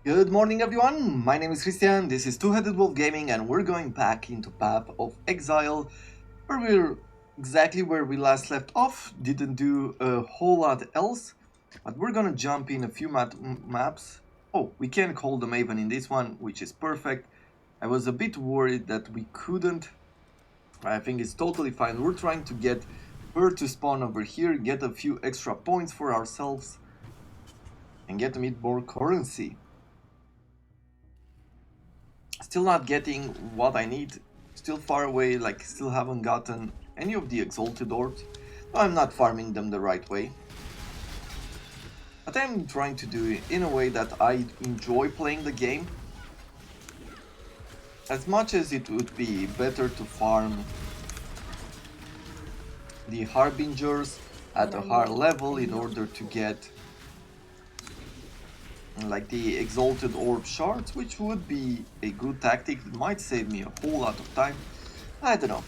Good morning everyone, my name is Christian, this is Two-Headed Wolf Gaming and we're going back into Path of Exile where we're exactly where we last left off, didn't do a whole lot else, but we're gonna jump in a few maps. Oh, we can call the Maven in this one, which is perfect. I was a bit worried that we couldn't. I think it's totally fine. We're trying to get her to spawn over here, get a few extra points for ourselves and get a bit more currency. Still not getting what I need, still far away, like still haven't gotten any of the exalted orbs. No, I'm not farming them the right way. But I'm trying to do it in a way that I enjoy playing the game. As much as it would be better to farm the Harbingers at a higher level in order to get like the exalted orb shards, which would be a good tactic. It might save me a whole lot of time. I don't know.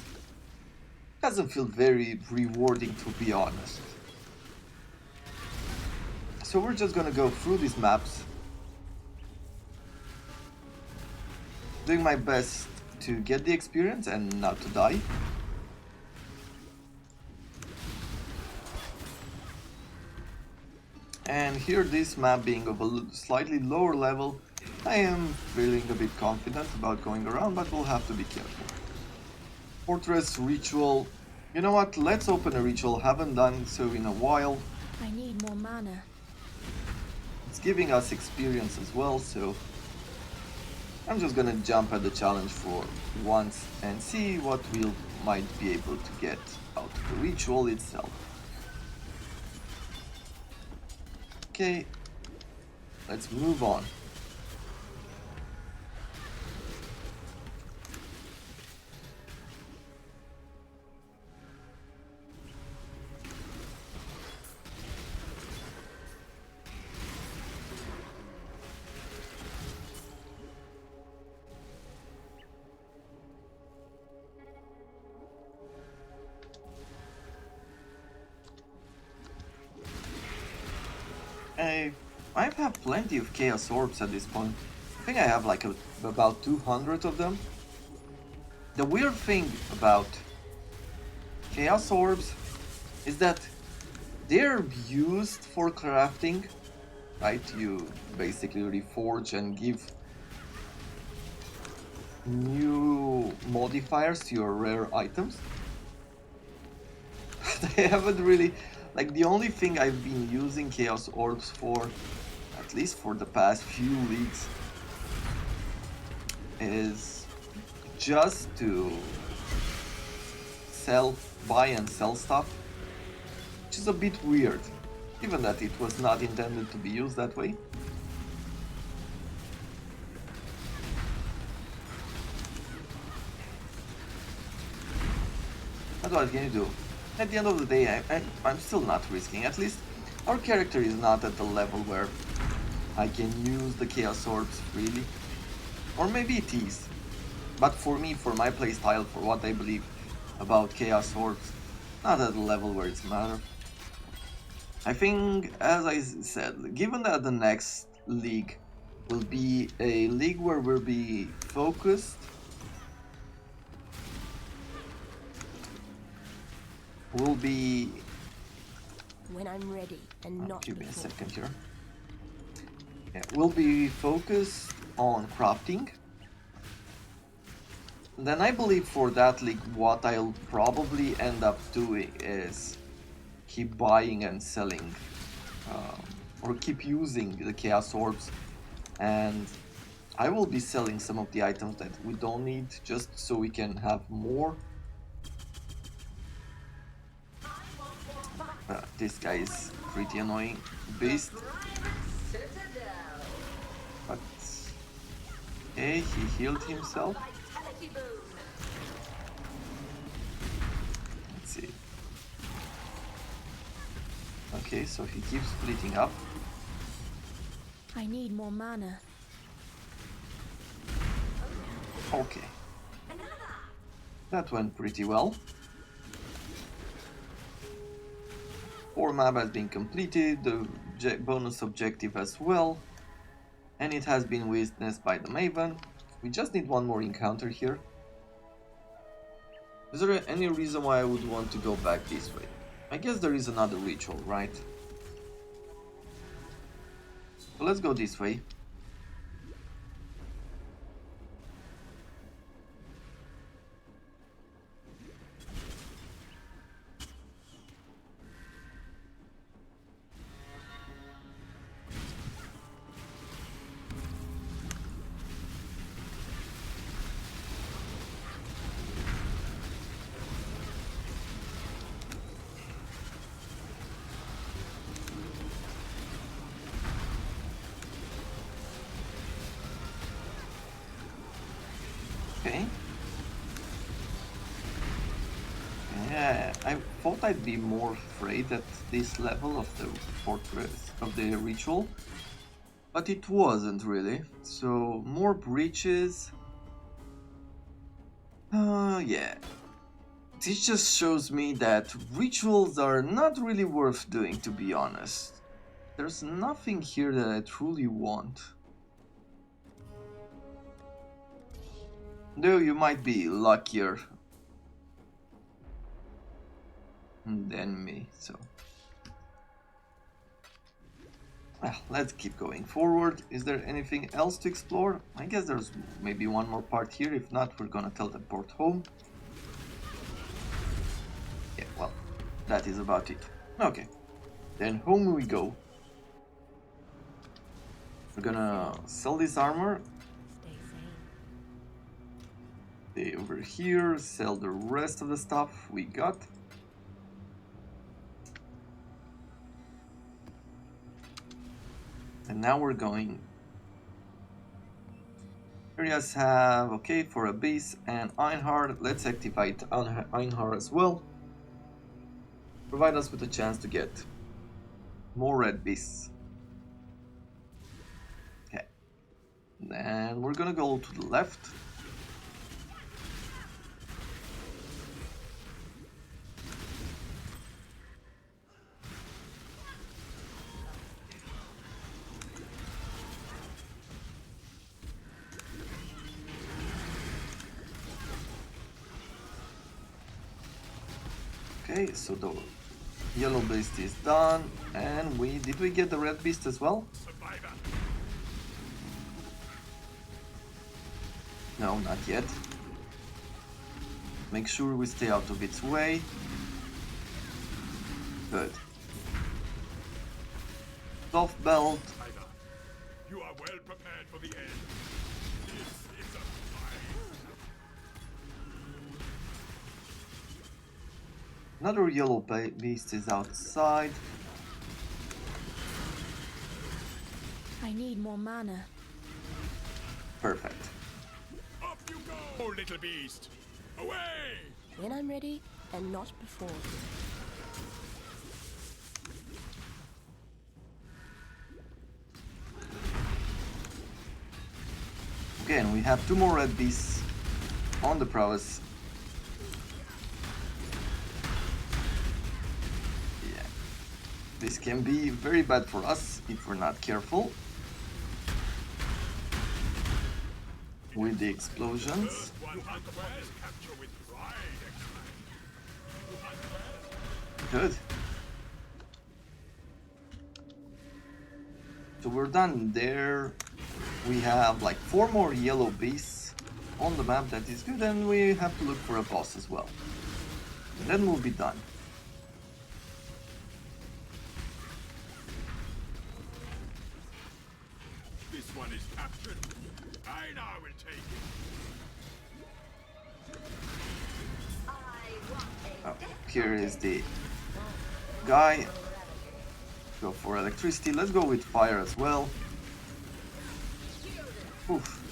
Doesn't feel very rewarding, to be honest. So we're just gonna go through these maps, doing my best to get the experience and not to die. And here, this map being of a slightly lower level, I am feeling a bit confident about going around, but we'll have to be careful. Fortress Ritual. You know what? Let's open a ritual. Haven't done so in a while. I need more mana. It's giving us experience as well, so I'm just gonna jump at the challenge for once and see what we might be able to get out of the ritual itself. Okay, let's move on. I have plenty of Chaos Orbs at this point. I think I have like about 200 of them. The weird thing about Chaos Orbs is that they're used for crafting, right? You basically reforge and give new modifiers to your rare items. They haven't really, like, the only thing I've been using Chaos Orbs for, at least for the past few weeks, is just to buy and sell stuff, which is a bit weird, given that it was not intended to be used that way. But what can you do? At the end of the day, I'm still not risking. At least our character is not at the level where I can use the Chaos Orbs freely. Or maybe it is. But for me, for my playstyle, for what I believe about Chaos Orbs, not at the level where it's matter. I think, as I said, given that the next league will be a league where we'll be focused, will be... When I'm ready and not give me a before. second here. Yeah, we'll be focused on crafting. Then I believe for that league what I'll probably end up doing is keep buying and selling, or keep using the Chaos Orbs, and I will be selling some of the items that we don't need just so we can have more. This guy is pretty annoying beast. But okay, he healed himself. Let's see. Okay, so he keeps splitting up. I need more mana. Okay. That went pretty well. 4 map has been completed, the bonus objective as well. And it has been witnessed by the Maven. We just need one more encounter here. Is there any reason why I would want to go back this way? I guess there is another ritual, right? So let's go this way. Okay. Yeah, I thought I'd be more afraid at this level of the fortress, of the ritual, but it wasn't really. So, more breaches. Yeah. This just shows me that rituals are not really worth doing, to be honest. There's nothing here that I truly want. Though you might be luckier than me, so... Well, let's keep going forward. Is there anything else to explore? I guess there's maybe one more part here. If not, we're gonna teleport home. Yeah, well, that is about it. Okay, then home we go. We're gonna sell this armor. Stay over here, sell the rest of the stuff we got. And now we're going. Areas have, okay, for Abyss and Einhard. Let's activate Einhard as well. Provide us with a chance to get more red beasts. Okay. Then we're gonna go to the left. Okay, so the yellow beast is done, and did we get the red beast as well? No, not yet. Make sure we stay out of its way. Good. Soft belt. You are well prepared for the end. This is a Another yellow beast is outside. I need more mana. Perfect. Up you go, little beast! Away! When I'm ready, and not before. Again, we have two more red beasts on the prowess. Yeah. This can be very bad for us if we're not careful with the explosions. Good. So we're done there. We have like 4 more yellow beasts on the map. That is good, and we have to look for a boss as well. And then we'll be done. This one is captured. I now will take it. Oh, here is the guy. Go for electricity. Let's go with fire as well. Oof.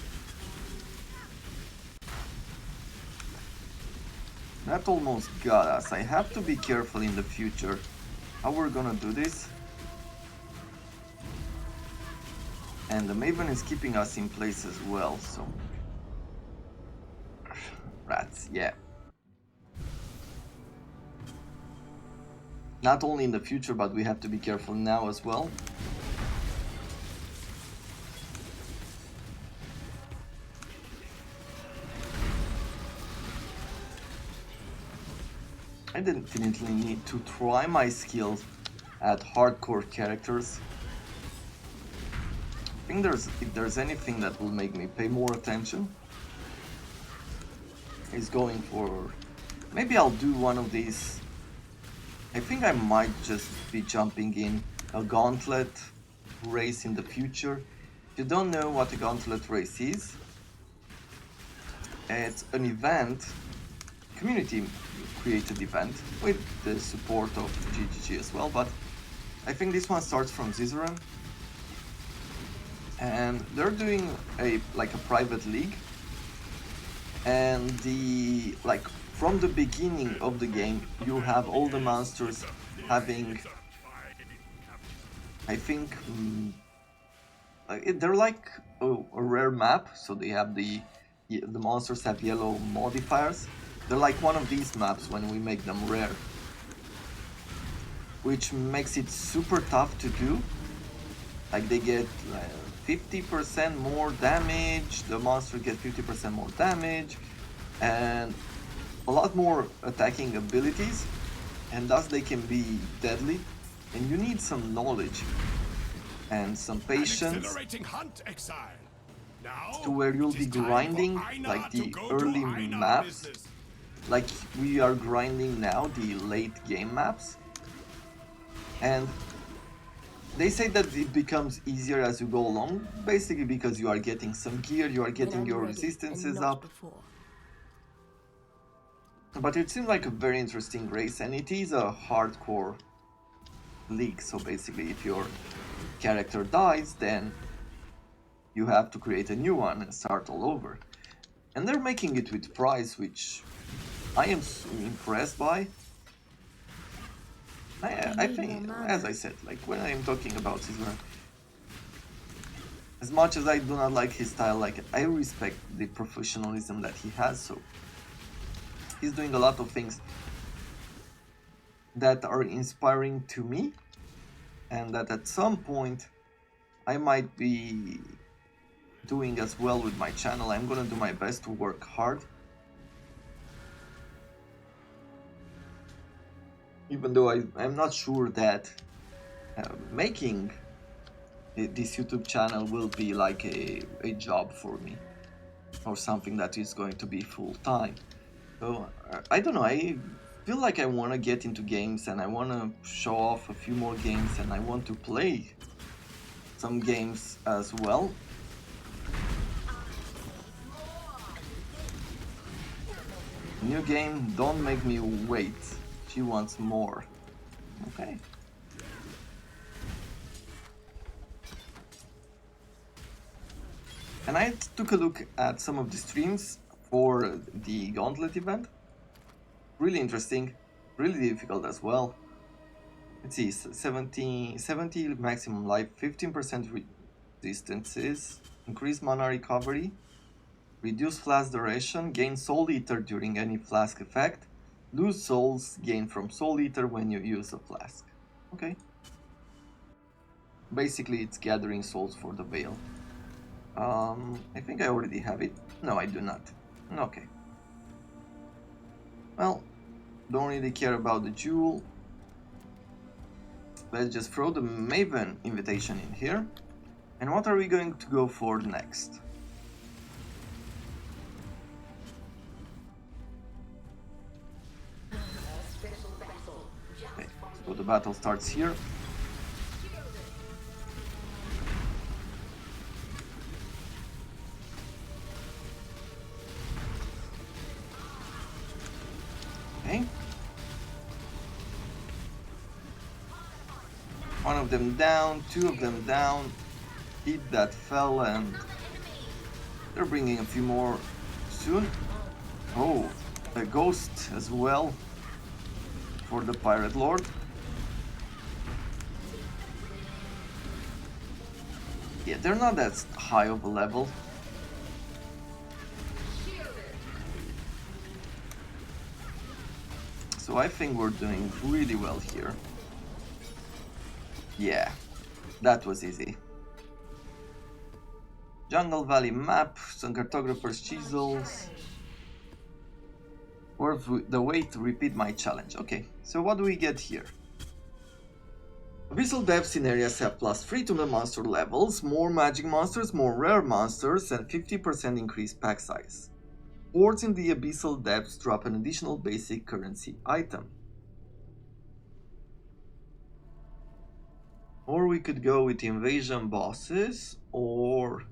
That almost got us. I have to be careful in the future how we're gonna do this. And the Maven is keeping us in place as well, so... Rats, yeah. Not only in the future, but we have to be careful now as well. I definitely need to try my skills at hardcore characters. I think if there's anything that will make me pay more attention, is going for... Maybe I'll do one of these. I think I might just be jumping in a gauntlet race in the future. If you don't know what a gauntlet race is, it's an event, community created event with the support of TbXie as well, but I think this one starts from Zizaran, and they're doing a private league, and from the beginning of the game you have all the monsters having, I think, they're like a rare map, so they have the monsters have yellow modifiers. They're like one of these maps when we make them rare, which makes it super tough to do. Like they get 50% more damage, the monster gets 50% more damage, and a lot more attacking abilities, and thus they can be deadly, and you need some knowledge and some patience hunt, Exile. Now, to where you'll be grinding like the early maps, like we are grinding now the late game maps, and they say that it becomes easier as you go along, basically because you are getting some gear, you are getting your resistances up. But it seemed like a very interesting race, and it is a hardcore league, so basically if your character dies, then you have to create a new one and start all over. And they're making it with prize, which I am impressed by. I think, as I said, like when I am talking about Caesar, as much as I do not like his style, like I respect the professionalism that he has, so he's doing a lot of things that are inspiring to me, and that at some point I might be doing as well with my channel. I'm gonna do my best to work hard, even though I'm not sure that making this YouTube channel will be like a job for me, or something that is going to be full-time. So I don't know, I feel like I want to get into games, and I want to show off a few more games, and I want to play some games as well. New game, don't make me wait. She wants more. Okay. And I took a look at some of the streams for the Gauntlet event. Really interesting, really difficult as well. Let's see, 70 maximum life, 15% resistances, increased mana recovery, reduce flask duration, gain soul eater during any flask effect, lose souls gained from soul eater when you use a flask. Okay. Basically it's gathering souls for the veil. I think I already have it. No, I do not. Okay. Well, don't really care about the jewel. Let's just throw the Maven invitation in here. And what are we going to go for next? Okay, so the battle starts here. Okay. One of them down, two of them down. Hit that fell, and they're bringing a few more soon. Oh, a ghost as well for the Pirate Lord. Yeah, they're not that high of a level. So I think we're doing really well here. Yeah, that was easy. Jungle Valley map, some cartographer's chisels. Worth the wait to repeat my challenge. Okay, so what do we get here? Abyssal depths in areas have +3 to the monster levels, more magic monsters, more rare monsters, and 50% increased pack size. Hordes in the abyssal depths drop an additional basic currency item. Or we could go with invasion bosses or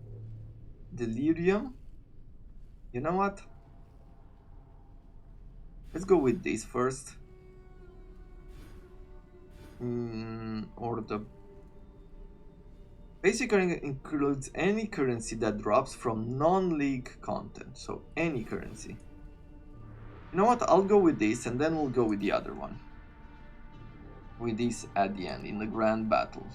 delirium. You know what? Let's go with this first. Or the basic includes any currency that drops from non-league content, so any currency. You know what? I'll go with this and then we'll go with the other one. With this at the end in the grand battle.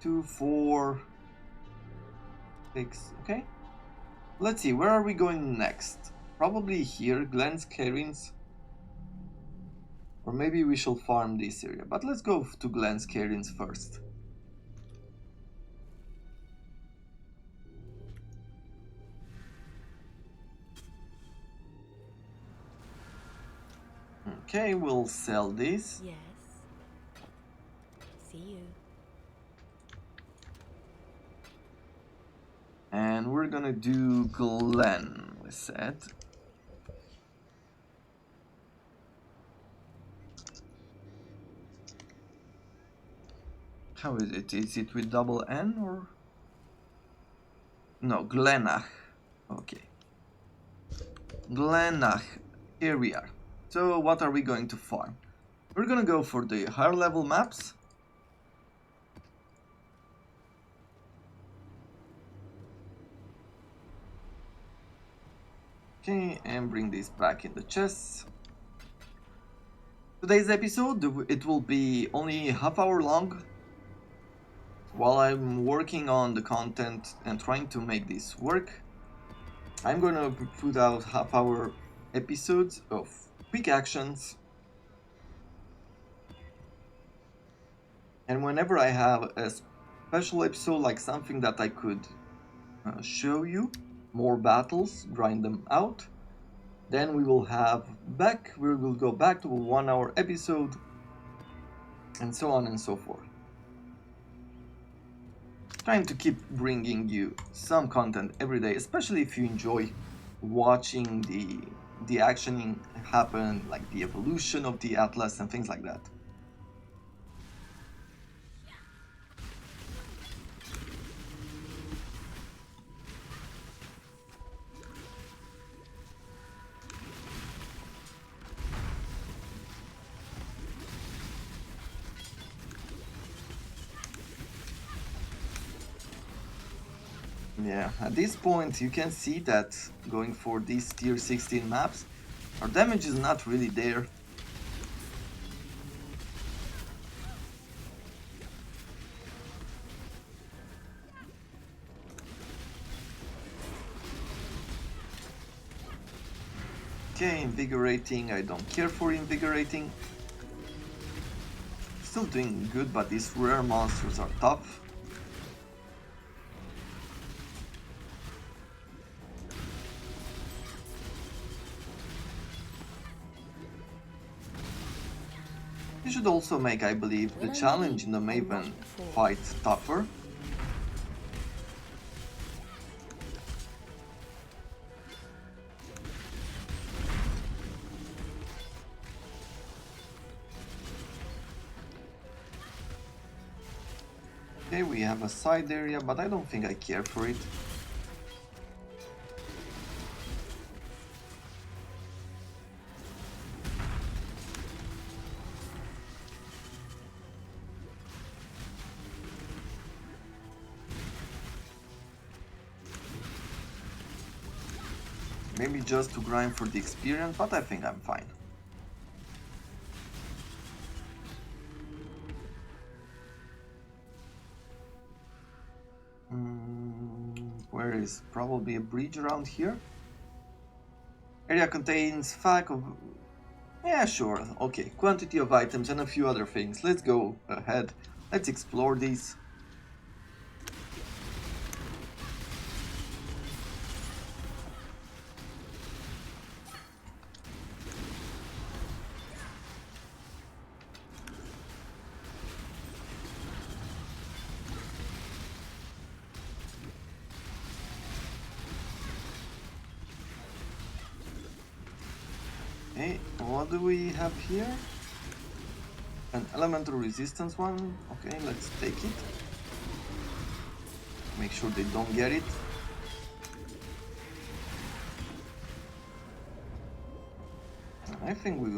2, 4, 6. Okay. Let's see. Where are we going next? Probably here, Glens Cairns. Or maybe we shall farm this area. But let's go to Glens Cairns first. Okay, we'll sell this. Yes. See you. And we're gonna do Glen, we said. How is it? Is it with double N or? No, Glenach. Okay. Glenach. Here we are. So what are we going to farm? We're gonna go for the higher level maps. Okay, and bring this back in the chests. Today's episode, it will be only half-hour long. While I'm working on the content and trying to make this work, I'm gonna put out half-hour episodes of quick actions. And whenever I have a special episode, like something that I could show you, more battles, grind them out, then we will go back to a 1-hour episode, and so on and so forth. Trying to keep bringing you some content every day, especially if you enjoy watching the action happen, like the evolution of the Atlas and things like that. Yeah, at this point you can see that going for these tier 16 maps, our damage is not really there. Okay, invigorating, I don't care for invigorating. Still doing good, but these rare monsters are tough. You should also make, I believe, the challenge in the Maven fight tougher. Okay, we have a side area, but I don't think I care for it. Maybe just to grind for the experience, but I think I'm fine. Where is probably a bridge around here? Area contains fact of... Yeah, sure, okay. Quantity of items and a few other things. Let's go ahead. Let's explore these. what do we have here? An elemental resistance one. Okay, let's take it. Make sure they don't get it. I think with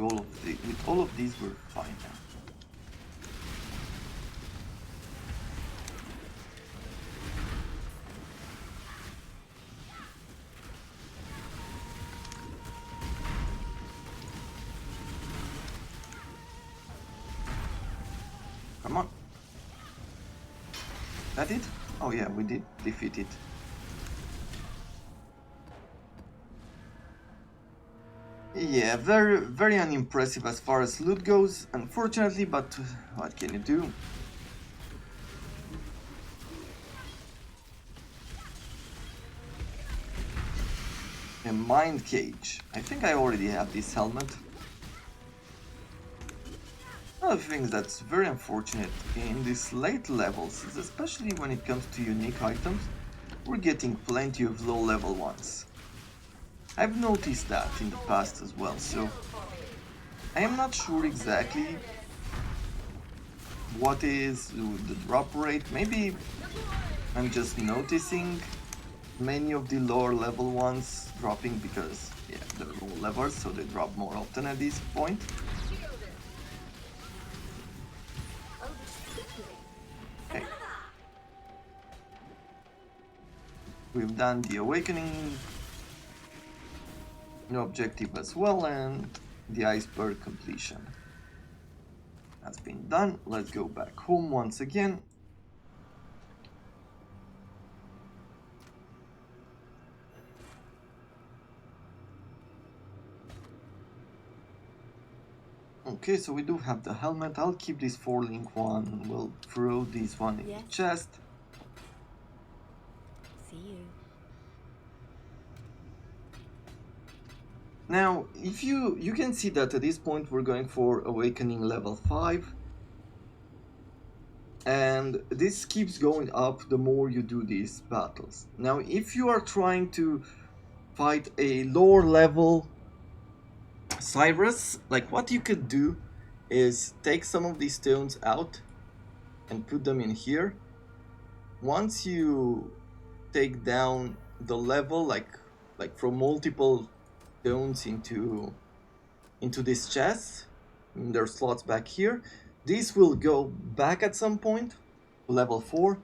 all of these we're fine now. Come on. That it? Oh yeah, we did defeat it. Yeah, very unimpressive as far as loot goes, unfortunately, but what can you do? A mind cage. I think I already have this helmet. One of the things that's very unfortunate in these late levels is especially when it comes to unique items, we're getting plenty of low level ones. I've noticed that in the past as well, so I am not sure exactly what is the drop rate. Maybe I'm just noticing many of the lower level ones dropping because, yeah, they're low levels, so they drop more often at this point. Okay. We've done the awakening objective as well, and the iceberg completion. That's been done. Let's go back home once again. Okay, so we do have the helmet. I'll keep this 4-link one. We'll throw this one in the chest. See you. Now, if you can see that at this point we're going for awakening level 5. And this keeps going up the more you do these battles. Now, if you are trying to fight a lower level Cyrus, like what you could do is take some of these stones out and put them in here. Once you take down the level, like from multiple stones into this chest, there are slots back here, these will go back at some point, level 4,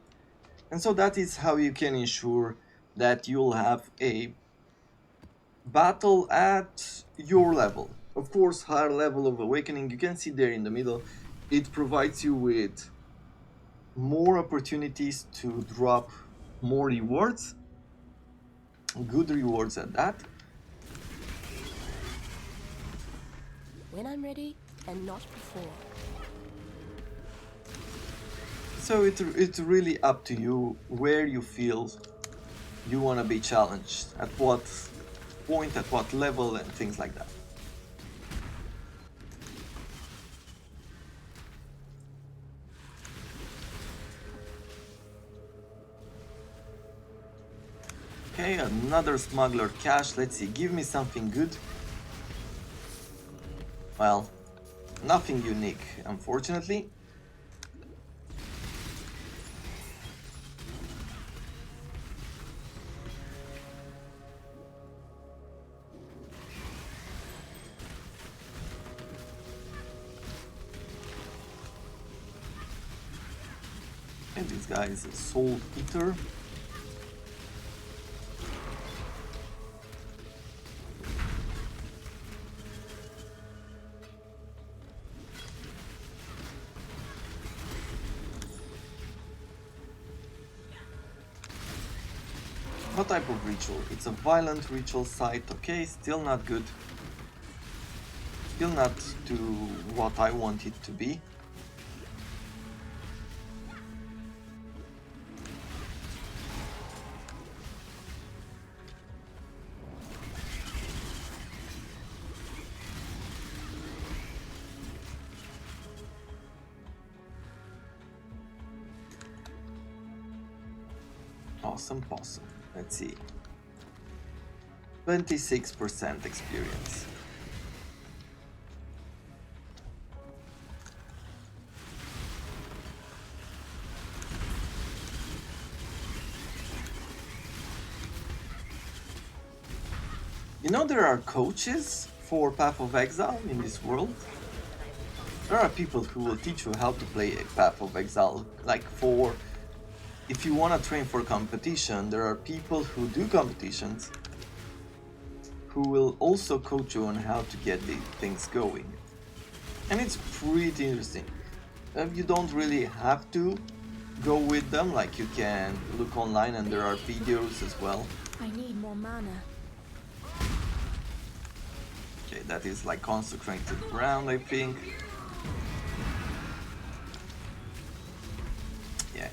and so that is how you can ensure that you'll have a battle at your level. Of course, higher level of awakening, you can see there in the middle, it provides you with more opportunities to drop more rewards, good rewards at that. When I'm ready, and not before. So it's really up to you where you feel you want to be challenged, at what point, at what level, and things like that. Okay, another smuggler cache. Let's see, give me something good. Well, nothing unique, unfortunately. And this guy is a soul eater. What type of ritual? It's a violent ritual site. Okay, still not good. Still not to what I want it to be. Awesome possum. Let's see. 26% experience. You know, there are coaches for Path of Exile in this world. There are people who will teach you how to play a Path of Exile. Like if you want to train for competition, there are people who do competitions who will also coach you on how to get the things going. And it's pretty interesting. You don't really have to go with them, like you can look online and there are videos as well. I need more mana. Okay, that is like consecrated ground, I think. Yeah,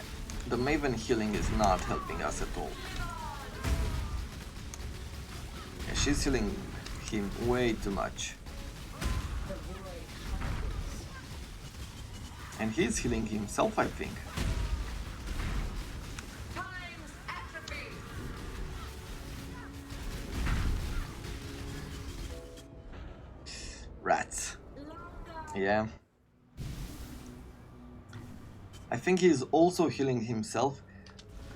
the Maven healing is not helping us at all. Yeah, she's healing him way too much. And he's healing himself, I think. Rats. Yeah. I think he's also healing himself.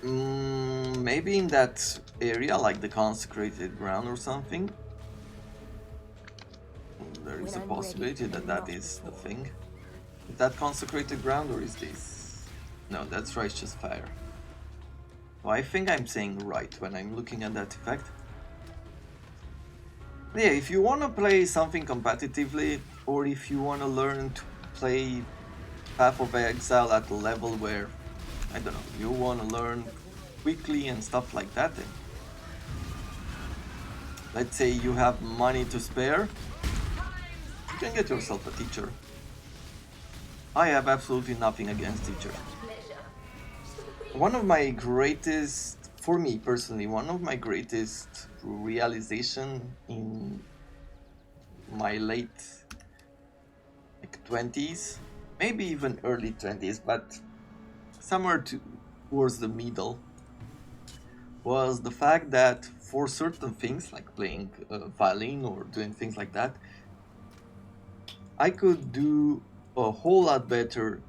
Maybe in that area, like the consecrated ground or something. There is a possibility that that is the thing. Is that consecrated ground or is this? No, that's righteous fire. Well, I think I'm saying right when I'm looking at that effect. Yeah, if you want to play something competitively, or if you want to learn to play Path of Exile at a level where, I don't know, you want to learn quickly and stuff like that, then let's say you have money to spare, you can get yourself a teacher. I have absolutely nothing against teachers. One of my greatest, for me personally, one of my greatest realization in my late 20s, maybe even early 20s, but somewhere towards the middle, was the fact that for certain things like playing violin or doing things like that, I could do a whole lot better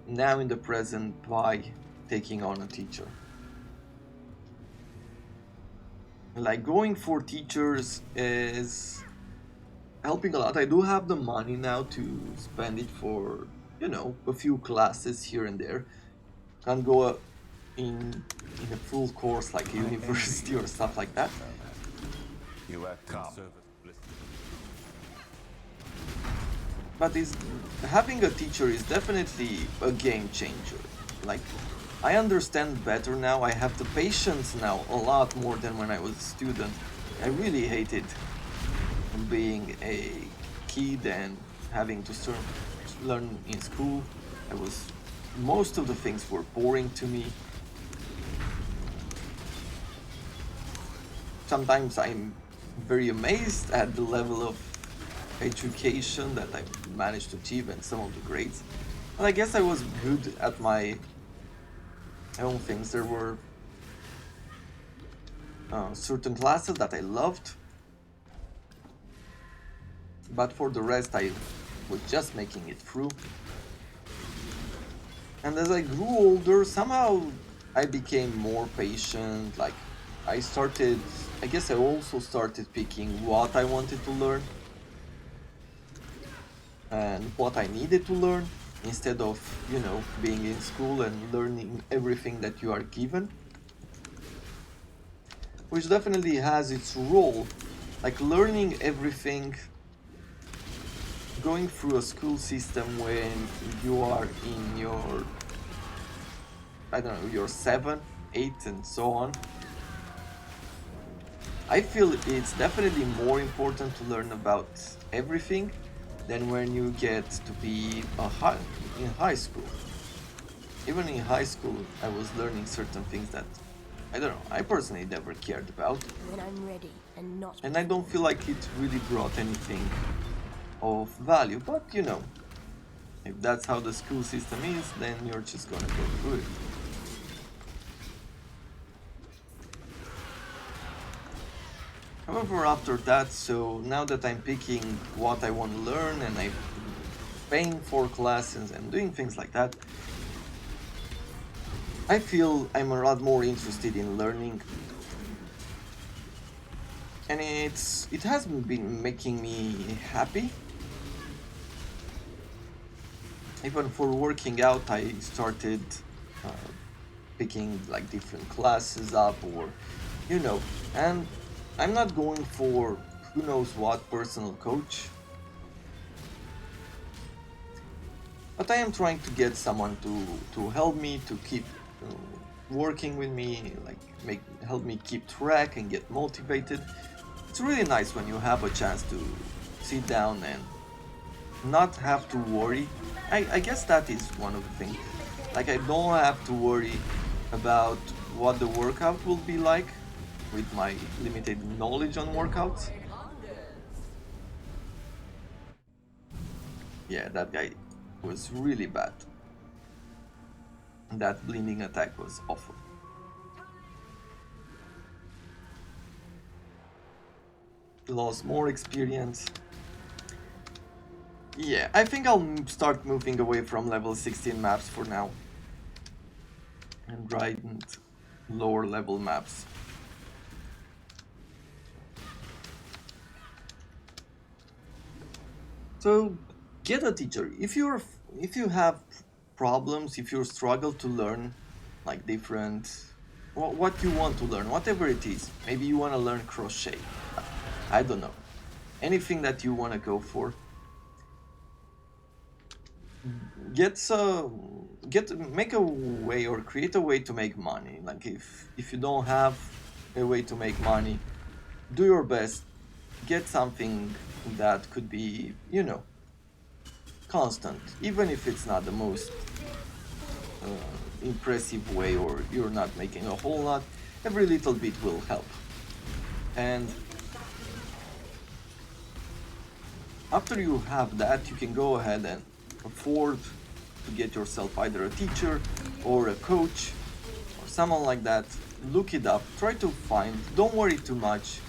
now in the present by taking on a teacher. Like going for teachers is helping a lot. I do have the money now to spend it for, you know, a few classes here and there. Can't go in a full course like a university or stuff like that. You are calm. But having a teacher is definitely a game changer. Like, I understand better now. I have the patience now a lot more than when I was a student. I really hated being a kid and having to learn in school. Most of the things were boring to me. Sometimes I'm very amazed at the level of education that I managed to achieve and some of the grades. And I guess I was good at my own things. There were certain classes that I loved, but for the rest I was just making it through. And as I grew older, somehow I became more patient. Like, I guess I also started picking what I wanted to learn and what I needed to learn, instead of, you know, being in school and learning everything that you are given. Which definitely has its role, like learning everything, going through a school system when you are in your, I don't know, your 7, 8 and so on. I feel it's definitely more important to learn about everything than when you get to be in high school. Even in high school, I was learning certain things that, I don't know, I personally never cared about. When I'm ready and not. And I don't feel like it really brought anything of value, but you know, if that's how the school system is, then you're just gonna go through it. However, after that, so now that I'm picking what I want to learn and I'm paying for classes and doing things like that, I feel I'm a lot more interested in learning and it hasn't been making me happy. Even for working out, I started picking like different classes up, or you know, and I'm not going for who knows what personal coach, but I am trying to get someone to help me to keep working with me, like help me keep track and get motivated. It's really nice when you have a chance to sit down and not have to worry. I guess that is one of the things. Like, I don't have to worry about what the workout will be like with my limited knowledge on workouts. Yeah, that guy was really bad. That blinding attack was awful. Lost more experience. Yeah, I think I'll start moving away from level 16 maps for now and grind lower level maps. So get a teacher. If you have problems, if you struggle to learn like different what you want to learn, whatever it is. Maybe you want to learn crochet. I don't know. Anything that you want to go for. Make a way or create a way to make money. Like if you don't have a way to make money, do your best. Get something that could be, constant, even if it's not the most impressive way, or you're not making a whole lot. Every little bit will help. And after you have that, you can go ahead and afford to get yourself either a teacher or a coach or someone like that. Look it up, try to find, don't worry too much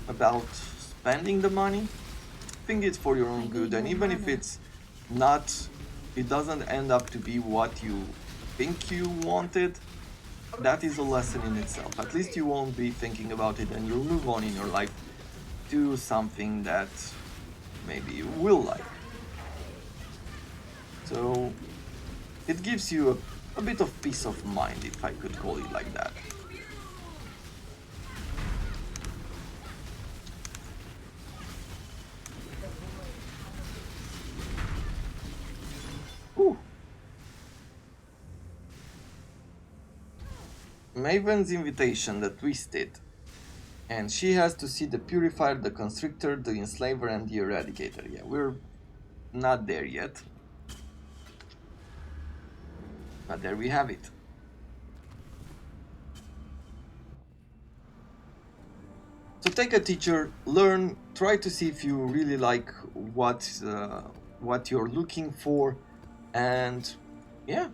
about spending the money. Think it's for your own good, and even if it's not, it doesn't end up to be what you think you wanted, that is a lesson in itself. At least you won't be thinking about it, and you'll move on in your life to something that maybe you will like. So it gives you a bit of peace of mind, if I could call it like that. Ooh. Maven's invitation, the Twisted. And she has to see the Purifier, the Constrictor, the Enslaver, and the Eradicator. Yeah, we're not there yet. But there we have it. So take a teacher, learn, try to see if you really like what you're looking for, and yeah,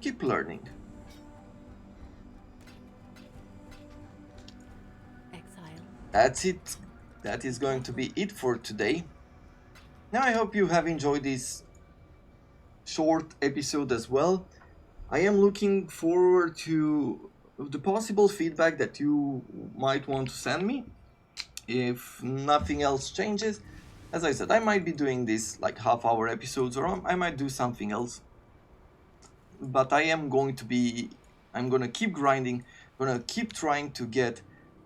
keep learning. Exile. That's it. That is going to be it for today. Now I hope you have enjoyed this short episode as well. I am looking forward to the possible feedback that you might want to send me. If nothing else changes, as I said, I might be doing this like half-hour episodes, or I might do something else. But I'm going to keep grinding, gonna keep trying to get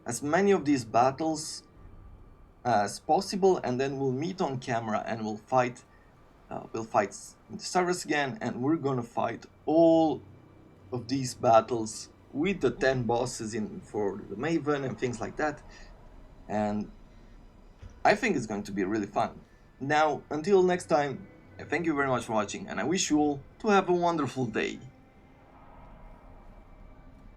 as many of these battles as possible, and then we'll meet on camera and we'll fight in the servers again, and we're gonna fight all of these battles with the 10 bosses in for the Maven and things like that. And I think it's going to be really fun. Now, until next time, thank you very much for watching, and I wish you all to have a wonderful day.